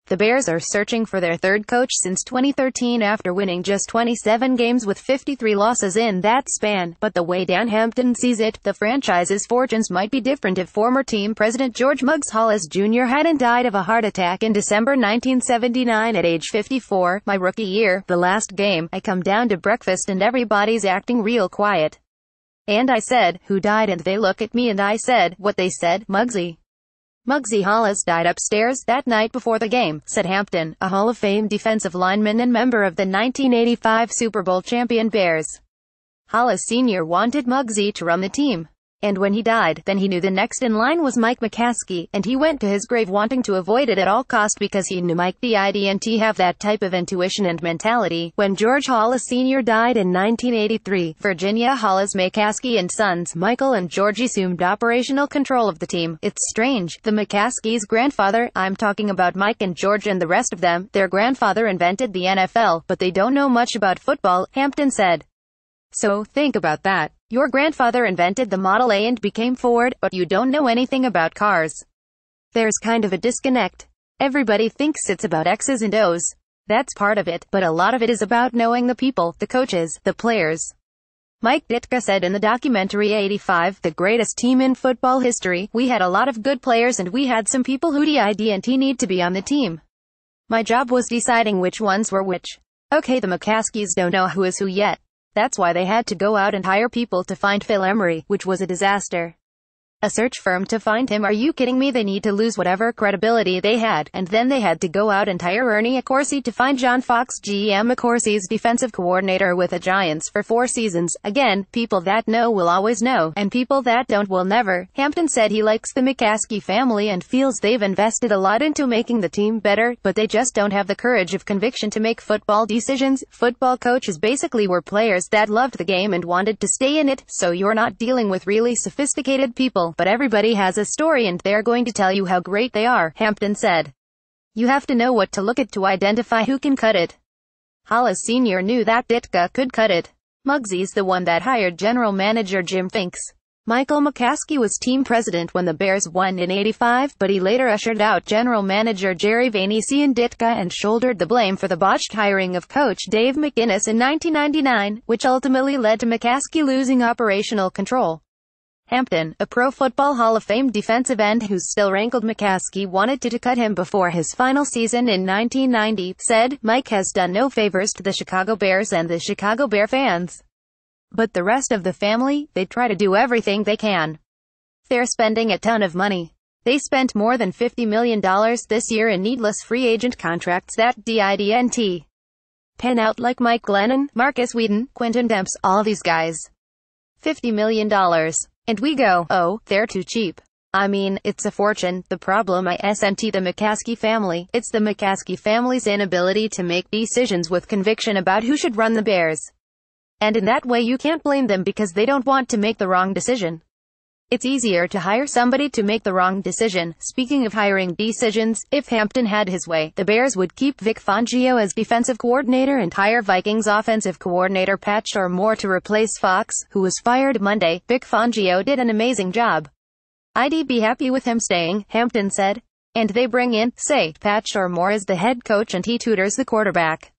The Bears are searching for their third coach since 2013 after winning just 27 games with 53 losses in that span. But the way Dan Hampton sees it, the franchise's fortunes might be different if former team president George "Muggs" Halas Jr. hadn't died of a heart attack in December 1979 at age 54. My rookie year, the last game, I come down to breakfast and everybody's acting real quiet. And I said, "Who died?" And they look at me and I said, "What they said, Muggsy." Muggsy Halas died upstairs that night before the game, said Hampton, a Hall of Fame defensive lineman and member of the 1985 Super Bowl champion Bears. Halas Sr. wanted Muggsy to run the team. And when he died, then he knew the next in line was Mike McCaskey, and he went to his grave wanting to avoid it at all cost because he knew Mike didn't have that type of intuition and mentality. When George Halas Sr. died in 1983, Virginia Halas McCaskey and sons, Michael and George, assumed operational control of the team. It's strange. The McCaskeys' grandfather, I'm talking about Mike and George and the rest of them, their grandfather invented the NFL, but they don't know much about football, Hampton said. So, think about that. Your grandfather invented the Model A and became Ford, but you don't know anything about cars. There's kind of a disconnect. Everybody thinks it's about X's and O's. That's part of it, but a lot of it is about knowing the people, the coaches, the players. Mike Ditka said in the documentary 85, the greatest team in football history, we had a lot of good players and we had some people who didn't need to be on the team. My job was deciding which ones were which. Okay, the McCaskeys don't know who is who yet. That's why they had to go out and hire people to find Phil Emery, which was a disaster. A search firm to find him. Are you kidding me? They need to lose whatever credibility they had, and then they had to go out and hire Ernie Accorsi to find John Fox, GM Accorsi's defensive coordinator with the Giants for 4 seasons. Again, people that know will always know, and people that don't will never. Hampton said he likes the McCaskey family and feels they've invested a lot into making the team better, but they just don't have the courage of conviction to make football decisions. Football coaches basically were players that loved the game and wanted to stay in it, so you're not dealing with really sophisticated people. But everybody has a story and they're going to tell you how great they are, Hampton said. You have to know what to look at to identify who can cut it. Halas Sr. knew that Ditka could cut it. Muggsy's the one that hired general manager Jim Finks. Michael McCaskey was team president when the Bears won in '85, but he later ushered out general manager Jerry Vainisi and Ditka and shouldered the blame for the botched hiring of coach Dave McInnes in 1999, which ultimately led to McCaskey losing operational control. Hampton, a Pro Football Hall of Fame defensive end who still rankled McCaskey wanted to cut him before his final season in 1990, said, Mike has done no favors to the Chicago Bears and the Chicago Bear fans. But the rest of the family, they try to do everything they can. They're spending a ton of money. They spent more than $50 million this year in needless free agent contracts that didn't pan out, like Mike Glennon, Marcus Whedon, Quentin Demps, all these guys. $50 million. And we go, oh, they're too cheap. I mean, it's a fortune. The problem isn't the McCaskey family, it's the McCaskey family's inability to make decisions with conviction about who should run the Bears. And in that way you can't blame them because they don't want to make the wrong decision. It's easier to hire somebody to make the wrong decision. Speaking of hiring decisions, if Hampton had his way, the Bears would keep Vic Fangio as defensive coordinator and hire Vikings offensive coordinator Pat Shurmur to replace Fox, who was fired Monday. Vic Fangio did an amazing job. I'd be happy with him staying, Hampton said. And they bring in, say, Pat Shurmur as the head coach and he tutors the quarterback.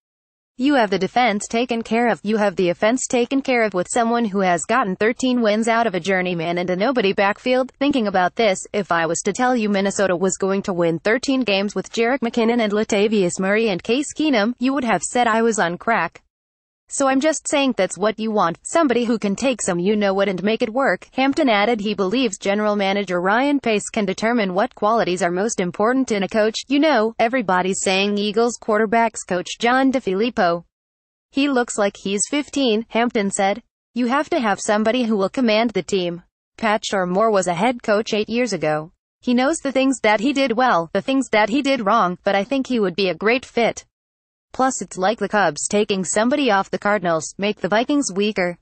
You have the defense taken care of. You have the offense taken care of with someone who has gotten 13 wins out of a journeyman and a nobody backfield. Thinking about this, if I was to tell you Minnesota was going to win 13 games with Jerick McKinnon and Latavius Murray and Case Keenum, you would have said I was on crack. So I'm just saying that's what you want, somebody who can take some you-know-what and make it work. Hampton added he believes general manager Ryan Pace can determine what qualities are most important in a coach. You know, everybody's saying Eagles quarterbacks coach John DeFilippo. He looks like he's 15, Hampton said. You have to have somebody who will command the team. Pat Shurmur was a head coach 8 years ago. He knows the things that he did well, the things that he did wrong, but I think he would be a great fit. Plus it's like the Cubs taking somebody off the Cardinals, make the Vikings weaker.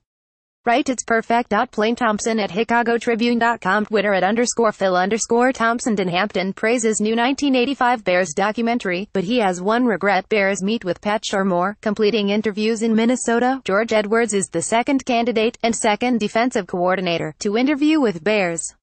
Right, it's perfect. Plain Thompson at ChicagoTribune.com, Twitter at _Phil_Thompson. Dan Hampton praises new 1985 Bears documentary, but he has one regret. Bears meet with Pat Shurmur, completing interviews in Minnesota. George Edwards is the second candidate, and second defensive coordinator, to interview with Bears.